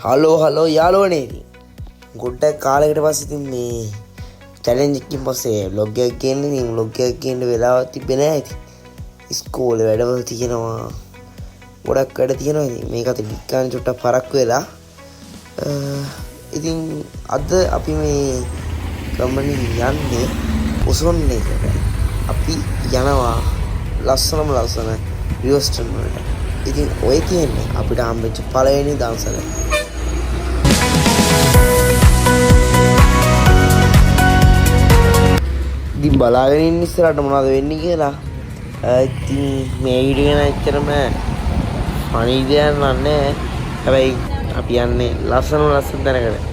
Hello යාළුවනේ ඉතින් ගොඩක් කාලයකට පස්සේ ඉතින් මේ චැලෙන්ජ් එකකින් පස්සේ vlog එකක් ගේන්න ඉතින් vlog එකක් ගේන්න වෙලාවක් තිබ්බේ නැහැ ඉතින් ඉස්කෝලේ වැඩවල තියෙනවා ගොඩක් වැඩ තියෙනවා ඉතින් මේකත් ඩික්කාන් චුට්ටක් පරක්කු වෙලා ඉතින් අද අපි මේ ගමනින් යන්නේ උසොන්නේකට අපි යනවා ලස්සන රියෝස්ටන් වලට ඉතින් ඔය කියන්නේ අපිට හම්බෙච්ච පළවෙනි දවසල ඉතින් බලාගෙන ඉන්න ඉස්සරහට මොනවද වෙන්නේ කියලා ඉතින් මේ වීඩියෝ එක ඇත්තටම ෆනි දෙයක් නෑ හැබැයි අපි යන්නේ ලස්සන තැනකට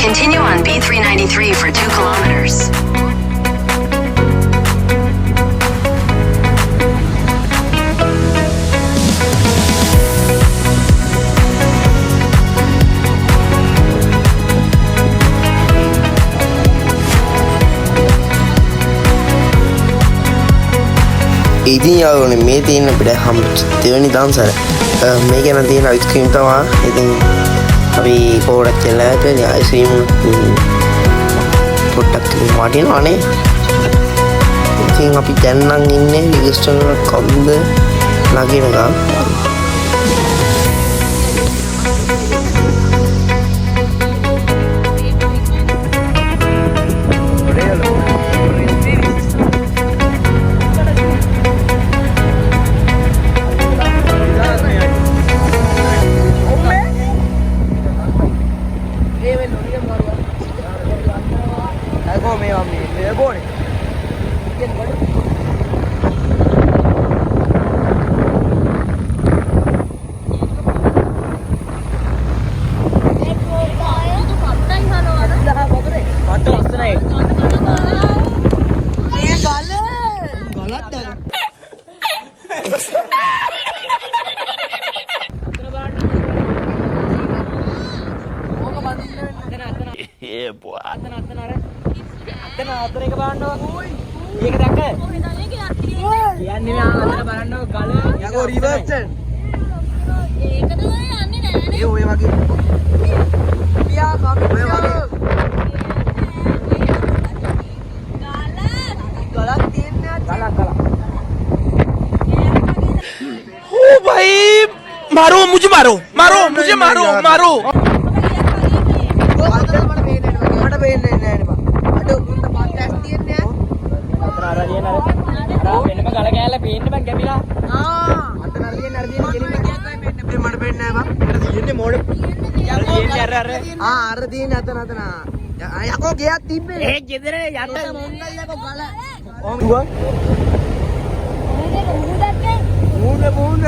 Continue on B393 for 2 kilometers. ඉතින් යාළුවනේ මේ තියෙන අපිට දෙවෙනි දවසට මේක නම් තියෙන අයිස්ක්‍රීම් තමයි. ඉතින් අපි පොඩක් චෙල්ලට අයිස්ක්‍රීම් පොට්ටක් වටිනවනේ. ඉතින් අපි දැන් නම් ඉන්නේ රියෝස්ටන් වල කොම්ද නගිනකම්. අතන එක බලන්නකො. මේක දැක්ක? යන්නේ මම අතන බලන්නකො ගල. යකෝ රිවර්ස් එක. ඒකද යන්නේ නෑනේ. ඒ ඔය වගේ. පියා කවි ඔය වගේ. ගලක් තියෙන්නේ ගලක්. ओ भाई मारो मुझे मारो මට පේන්නේ නැහැ නේ බා. අඩ උන්ට පොඩ්කාස්ට් තියන්නේ අතන වෙනම ගල කෑල්ල පේන්නේ බං කැපිලා. අතන අරගෙන කෙලින්න මට පේන්නේ නැහැ බා. තියෙන්නේ මොඩ. අර තියෙන්නේ අතන. යකෝ ගියක් තිබ්බේ. ඒ ගෙදර යට මොංගල් යකෝ ගල. ඔහොම දුවා. මූණ.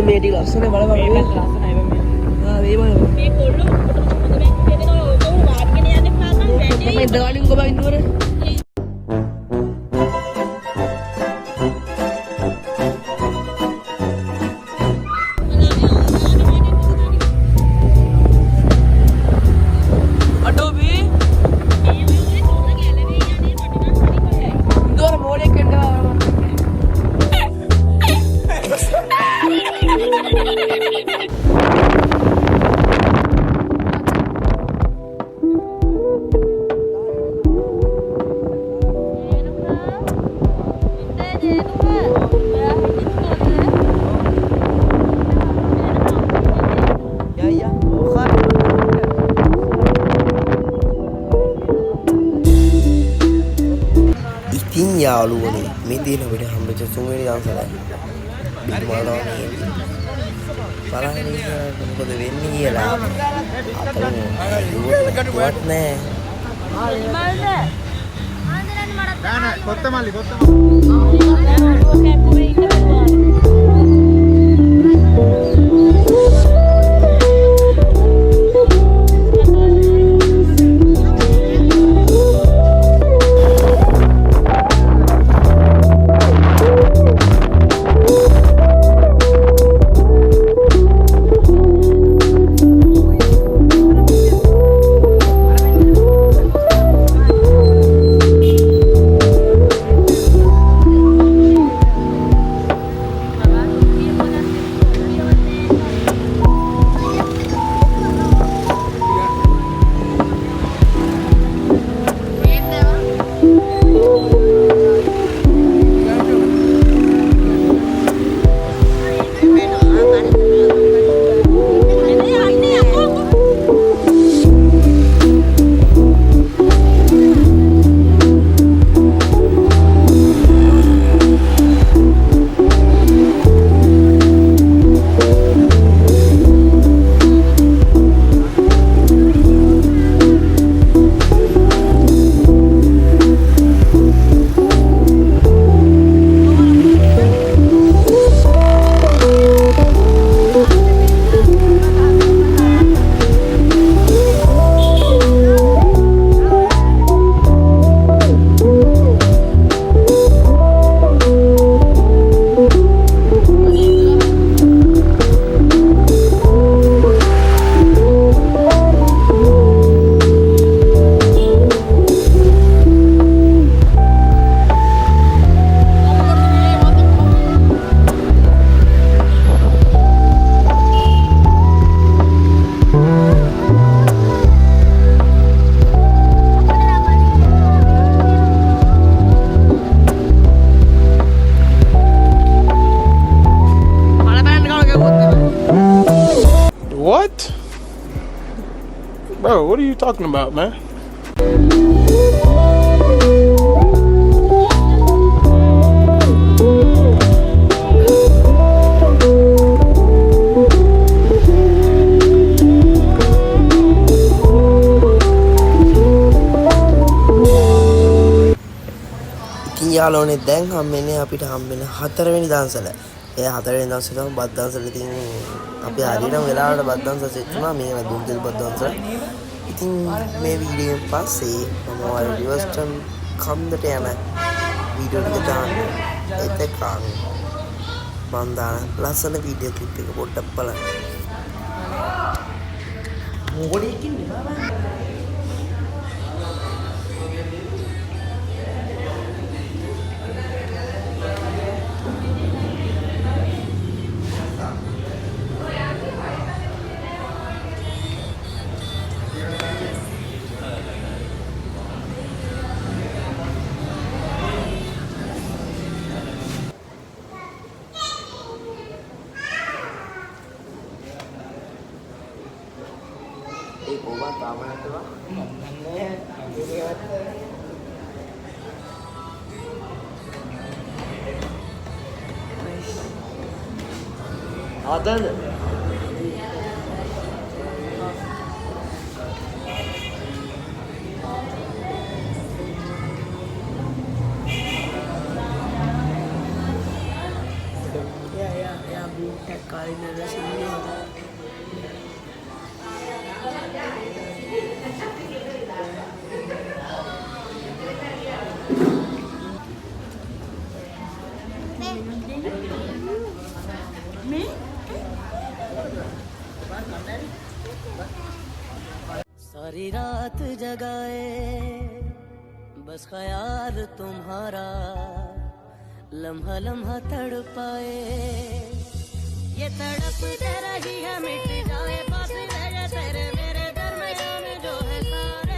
මේ ටික ලස්සන බලපන් මේ ලස්සනයි මේ බලපන් මේ කොල්ල මොකද දෙනවා ඔය වාඩිගෙන යන්නේ පාසල් වැඩි මේ ඩාලින් ගොබ ඉන්නවර අඩෝබි මේ කොල්ල ගැලවේ යන්නේ වටිනා ඉන්දෝර මොලේ කෙන්ඩා ඉතින් යාළුවනේ මේ දින අපිට හම්බෙච්ච තුන්වෙනි දවසට බිම්මාලවනේ බලන්න මොකද වෙන්නේ කියලා අපිට නෑ කොත්තමල්ලි What? Bro, what are you talking about, man? ඉතින් යාළුවනේ දැන් හම්බෙන්නේ අපිට හම්බෙන හතරවෙනි දවසල. ඒ හතරවෙනි දවසේ තමයි බත් දවසල. ඉතින් අපි හරියටම වෙලාවට බත් දවස සෙට් වුණා. මේක නේ දුම් දෙල් බත් දවසල. ඉතින් මේ වීඩියෝෙන් පස්සේ මම ඔයාලා රිවර්ස්ටන් කන්දට යන වීඩියෝ ටික දාන්න. එතකන් මම දාන ලස්සන වීඩියෝ ක්ලිප් එක පොඩ්ඩක් බලන්න. මොකටද Adan. Ya, blue tag kali ni ada sini. सारी रात जगाए बस ख्याल तुम्हारा लम्हा लम्हा तड़पाए ये तड़प तेरा ही है मिट जाए पास रह जा तेरे मेरे दरमियान जो है सारे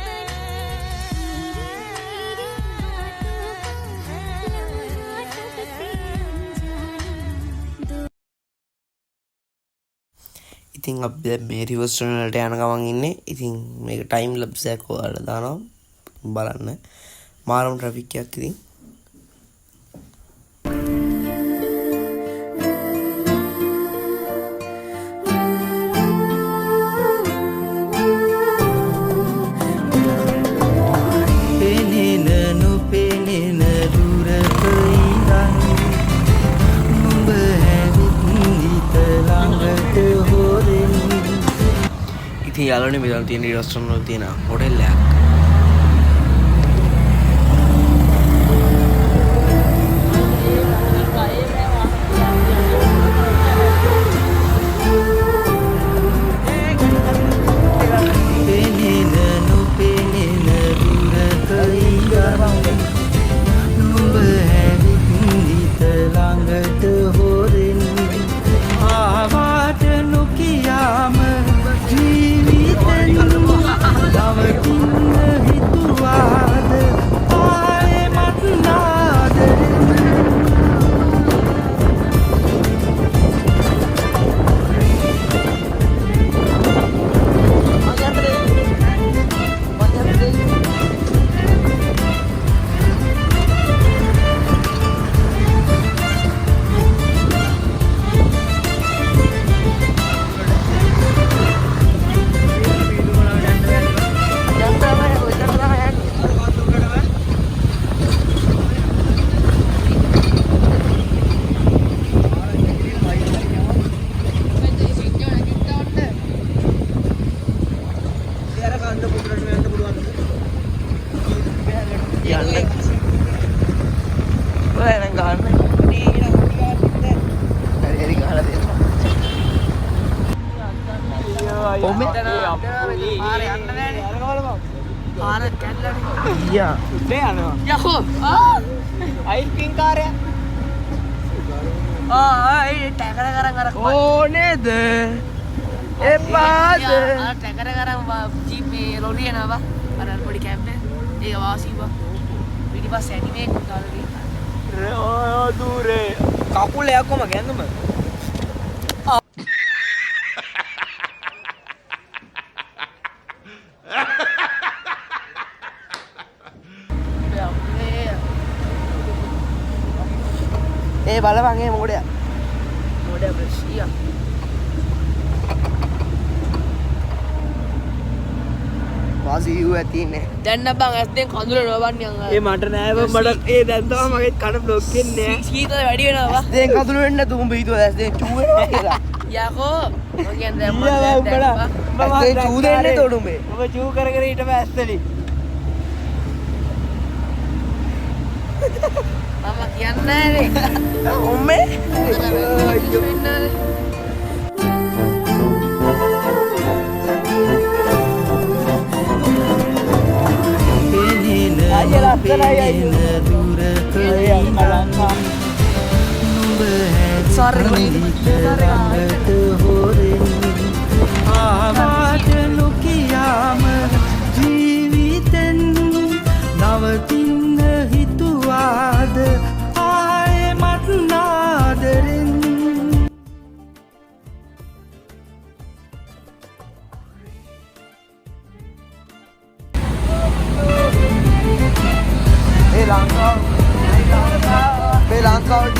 ඉතින් අපි දැන් මේ රිවර්ස්ටන් වලට යන ගමන් ඉන්නේ. ඉතින් මේක ටයිම් ලැප්ස් එකක් ඔයාලා දානවා බලන්න. මාරම ට්‍රැෆික් එකක් ඉතින්. ඉතින් යාළුවනේ මෙතන තියෙන රිවර්ස්ටන් වල තියෙන හොටෙල් එකක්. Airpin karya. Ini teker karang. Oh, nede. Ada teker karang jeep lori na ba? Ada body camp ne. Ini awasi ba. Ini pas anime kali. Oh, dure. Kapul ya aku makan tu බලපන් ඒ මොඩයා. මොඩයා ප්‍රශ්නියා. වාසියු ඇතිනේ. දැන් නබන් ඇස්තෙන් කඳුල නවන්නේ අංගා. ඒ මට නෑ බං මට ඒ දැන් තමයි මගේ කන බ්ලොක් වෙන්නේ. සීතල වැඩි වෙනවා. ඇස්තෙන් කඳුල වෙන්නේ නැතු උඹ හිතුවා ඇස්තෙන් චූ වෙනවා කියලා. යකෝ මම කියන්නේ දැන් මම ඇස්තෙන් චූ දෙන්නේ තොඩුඹේ. ඔබ චූ කර කර හිටපෑ ඇස්තලි. මම කියන්නේ නෑනේ. ඔම්මේ. අයියලා ලස්සනයි අයියෝ. sorry ආවාට නොකියාම ජීවිතෙන් නවතින්න හිතුවාද ආයෙමත් නාදරෙන් ලංකාවට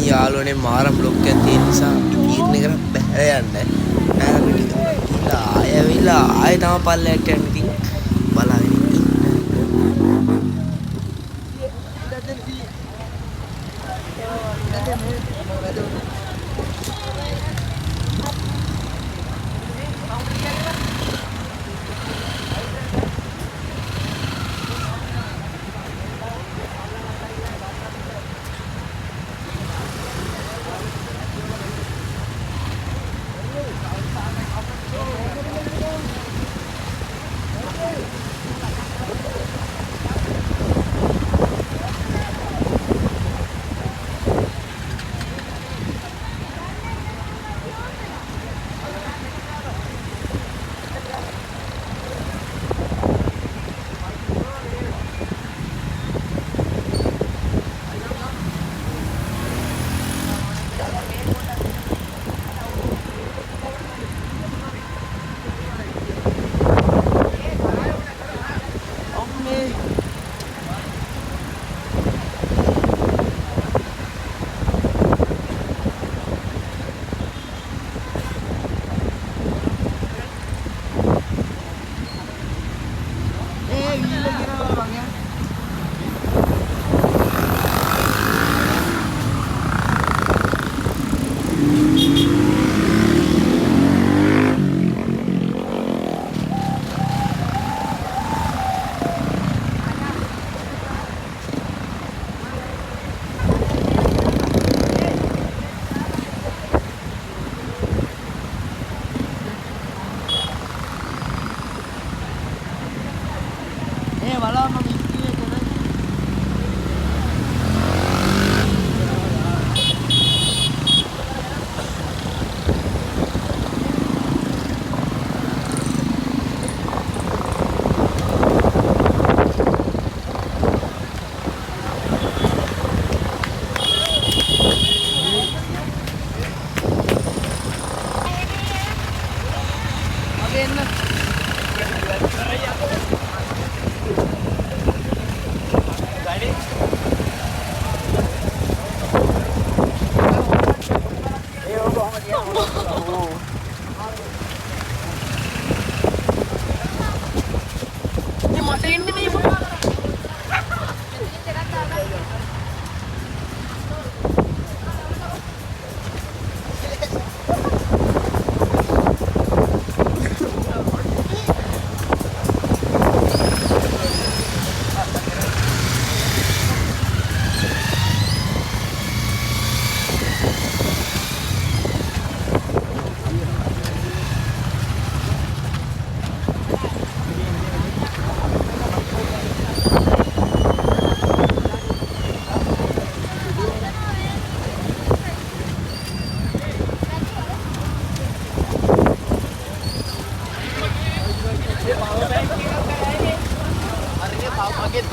යාළුවනේ මාර බ්ලොක් එකක් තියෙන නිසා තීරණය කරලා බැහැර යන්න. බැහැර පිටින් ගිහලා ආයෙ ඇවිල්ලා ආයෙ තම පල්ලයට යන්න ඉතින් බලාගෙන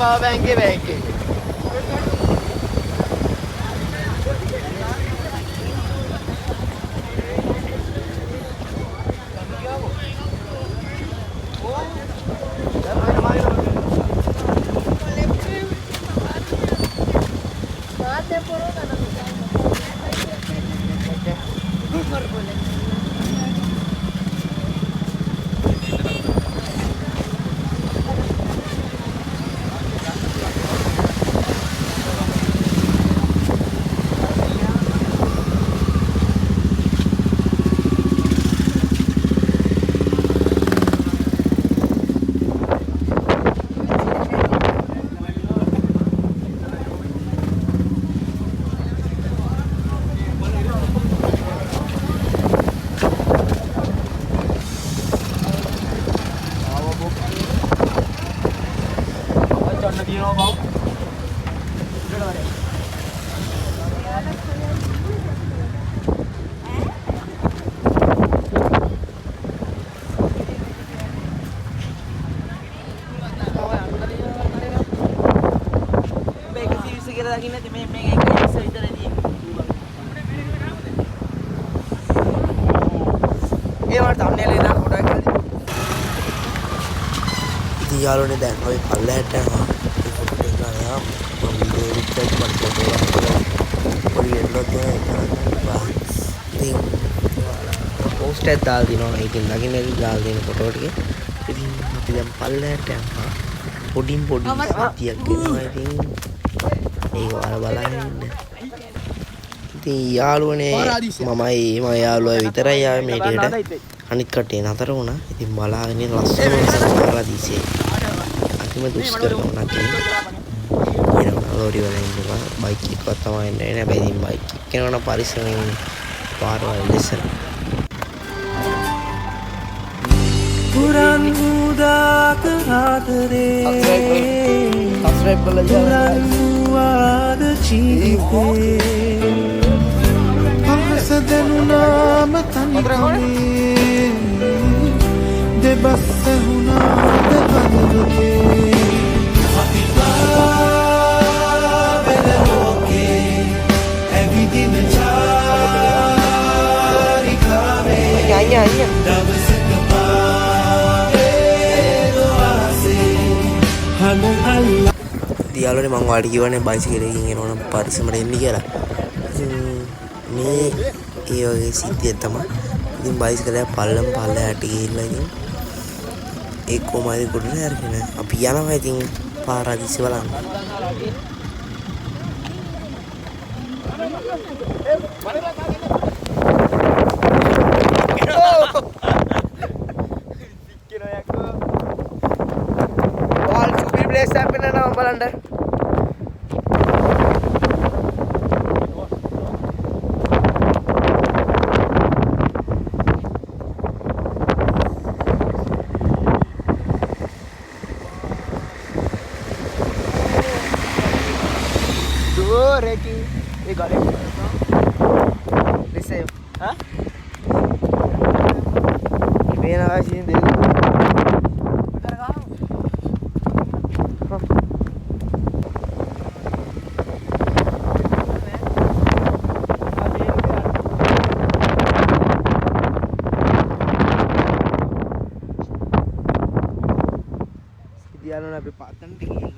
power bank එක බෑග් එකේ. ඉතින් යාළුවනේ දැන් අපි පල්ලෙහාට යනවා. ෆොටෝ එක ගන්නවා. මම වීඩියෝ රිකෝඩ් කරලා පොඩි වෙලොත් කරනවා. ඉතින් පෝස්ට් එකක් දාලා දිනවා. ඉතින් ළඟින් දාලා දෙන ෆොටෝ ටික. ඉතින් අපි දැන් පල්ලෙහාට යනවා. පොඩි සතියක් ගෙනවා. ඉතින් ඒක බලලා ඉන්න. ඉතින් යාළුවනේ මමයි මගේ යාළුවා විතරයි ආවේ මේ ටිකට. අනිත් කටේ නතර වුණා. ඉතින් බලාගෙන ඉන්න ලස්සන පාරාදීසේ. අතිම දුෂ්කර ගමනක් නේ. ලෝරි වල ඉන්නවා. බයික් එකක් තමයි එන්නේ. හැබැයි ඉතින් බයික් එක යනවනම් පරිස්සමෙන් පාරවල් ඉස්සර. පුරන් උදාක ආදරේ සබ්ස්ක්‍රයිබ් කරලා පුරන් වාද ජීවිතේ අහස දනුනාම තනිකමේ දෙබස් වුණාද හදවතේ අපිපා වෙල ලෝකේ ඇවිදින චාරිකාවේ අයියා දවසක පාවේ දොවාසේ හලහල්ලා යාළුවනේ මම ඔයාලට කියවනේ බයිසිකල් එකකින් එනවනම් පරිස්සමට එන්න කියලා. ඉතින් මේ ඒ වගේ සිද්ධියක් තමයි. ඉතින් බයිසිකල් එක පල්ලෙහාට ගිහිල්ලා ඉතින් ඒ කොමාරි ගොඩට අරගෙන අපි යනවා. ඉතින් පාරාදීසෙ බලන්න. All super place happen na බලන්න. Reki, ये गाड़ी वैसे हाँ ये ना ऐसी दे उधर गाओ idealnya nabi paten tinggi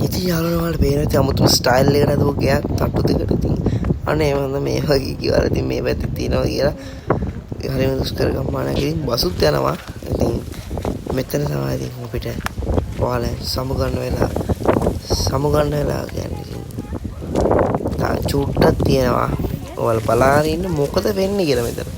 ඉතින් යාළුවනේ වල පේන තමුතුම ස්ටයිල් එකකට හදපු ගයක් තට්ටු දෙකට ඉතින් අනේ මම මේ වගේ කිව්වා ඉතින් මේ පැත්තේ තියෙනවා කියලා හරිම දුෂ්කර ගමනක් ඉතින් බසුත් යනවා. ඉතින් මෙතන තමයි ඉතින් අපිට ඔයාලා සමුගන්න වෙලා කියන්නේ ඉතින් තා චුට්ටක් තියෙනවා. ඔයාලා බලාගෙන ඉන්න මොකද වෙන්නේ කියලා මෙතන.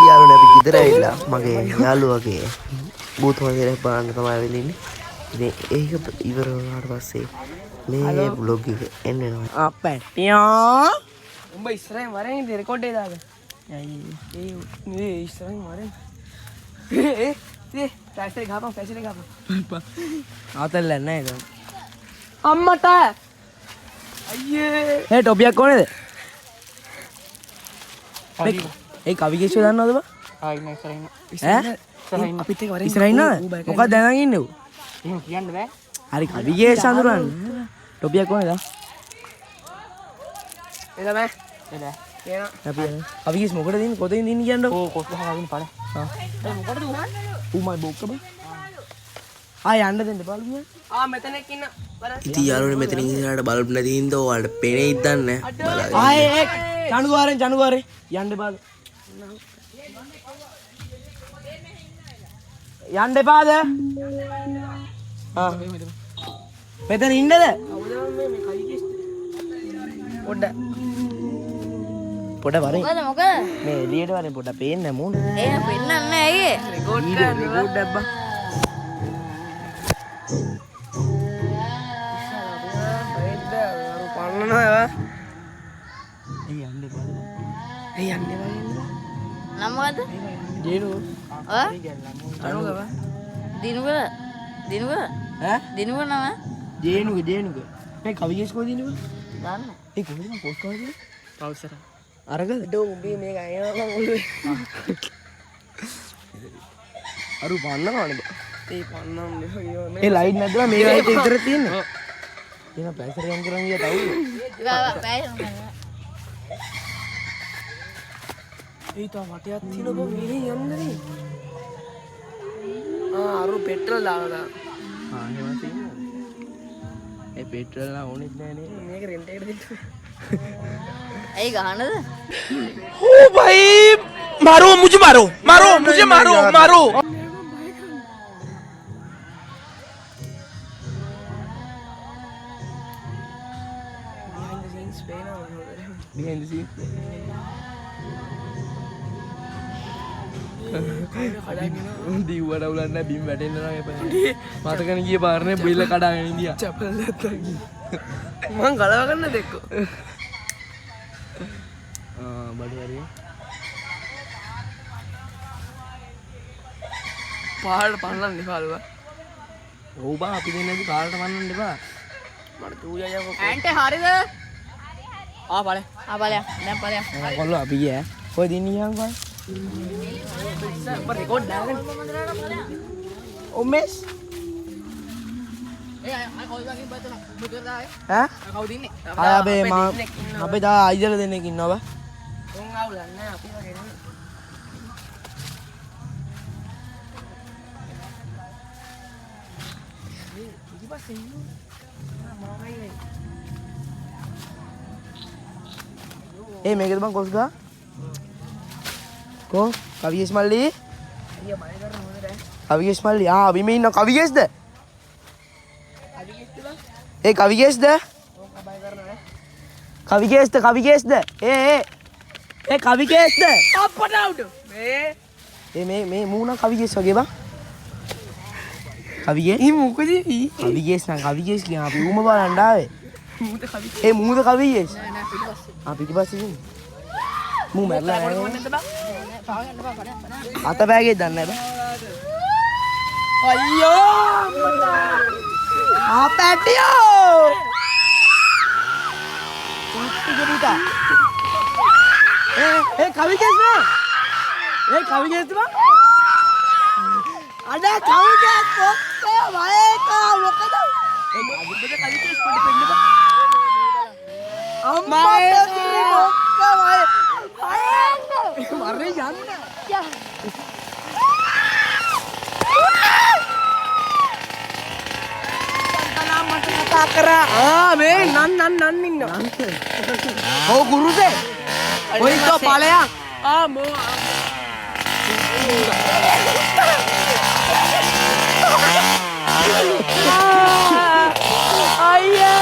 යාළුවනේ අපි ගෙදර ඇවිල්ලා මගේ යාළුවාගේ බූත් මන්දිරේ බලන්න තමයි ආවෙලා ඉන්නේ. ඉතින් ඒක ඉවර වුණාට පස්සේ මේ vlog එක එන්න වෙනවා. අපැටියා උඹ ඉස්සරහින් වරෙන් ඉතින් රෙකෝඩ් එක දාගන්න. ඒ ඉස්සරහින් වරෙන් පැසලේ ගහපන් ආතල්ල නැහැ ඒක අම්මට අයියේ ඒ ටොපියක් ඕනේද ඒ කවිගේෂෝ දන්නවද බා අපිත් එක වරෙන් ඉස්සරහින් මොකක්ද දැනන් ඉන්නේ ඌ එහෙම කියන්න බෑ හරි කවිගේෂ් අඳුරන්න ටොපියක් ඕනේද එද බෑ එද අපි කවිගේෂ් මොකටද ඉන්නේ කොතෙන්ද ඉන්නේ කියන්න ඕ කොස් ගහගෙන පළ මොකටද උමයි බොක්ක බා යන්න දෙන්න බලමු මෙතන එක්ක ඉන්න බලන්න ඉතින් යාළුවනේ මෙතන ඉස්සරහට බල්බ් නැති හින්දා ඔයාලට පේනෙයිද දන්නේ නැහැ. ආයේ චණුකාරෙන් යන්න බාද යන්න එපාද මෙතන ඉන්නද පොඩ වරේ මොකද මේ එළියට වරේ පොඩ පේන්නේ නැහැ මූණ ඒ පෙන්නන්නේ ඇයි රෙකෝඩ් දැබ්බා නම් මොකද ජේනු දිනුව නම ජේනුක මේ කවිගේස් කොහෙද ඉන්නේ බං දන්න ඒ කොහෙද මම පොස්ට් කරලා තියෙන්නේ පවුසර අරගද ඩෝ උඹේ මේක අයනවා මම ඔළුවේ අරු පන්නනවනේ ඒ පන්නම් නේ ඒ ලයිට් නැද්දලා මේ ලයිට් එක විතර තියෙන්නේ එන පැසර යම් කරන් ගියා තවුද ඒ තා වටයක් තියෙන බෝ මෙහෙ යන්නනේ අරු පෙට්‍රල් දාලා එහෙම තියෙනවා ඒ පෙට්‍රල් නා ඕනෙත් නෑනේ මේක රෙන්ට් එකට දෙන්න ඇයි ගහනද ओ भाई मारो मुझे मारो behind the scene දීවඩ උලන්න බිම් වැටෙන්න නම් එපා මතකන ගිය පාරනේ බිල්ල කඩාගෙන ඉඳියා චපල් නැත්තම් මං ගලව ගන්න දෙක්කෝ බඩු හරි පාරට පන්නන්න එපා අලුවා ඔව් බා අපි දෙන්නේ පාරට පන්නන්න එපා මට තූ යයකෝ ඇන්ටේ හරිද බලය දැන් ඵලයක් කොල්ලෝ අපි ගියා කොහෙද ඉන්නේ යංගෝ රෙකෝඩ් දාගන්න ඔමෙස් අපේ අපේ තා අයිදල දෙන්නෙක් ඉන්නවා ඒ මේකද බං කොස් ගා को कवियेश मल्ली कवियेश मल्ली हाँ अभी में कवियेश दे ए कवियेश दे कवियेश दे ए कवियेश दे ए मैं मुंह ना कवियेश वगे बा कवियेश ये मुंह को जी कवियेश ना कवियेश की यहाँ पे उम्र बार अंडा है ए मुंह तो कवियेश हाँ पीछे पास ही मुंह मरला है आता बैग ये दन्ने बा अयो आ पैटियो कुत्ती ए कवि केस में अरे कवि केस को भाई का मोकदा ए कवि केस को डिपेंड बा अम्मा तेरी मोका भाई मारने जान क्या करा हाँ मैं नन निन्नो हो गुरु से वही तो पालेया हाँ मो आया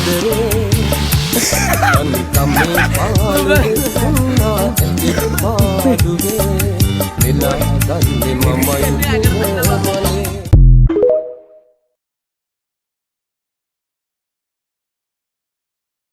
ආදරේ අන්කම්මේ පාලුවේ තුනා ඇති පාඩුවේ වෙලා ගන්නේ මමයි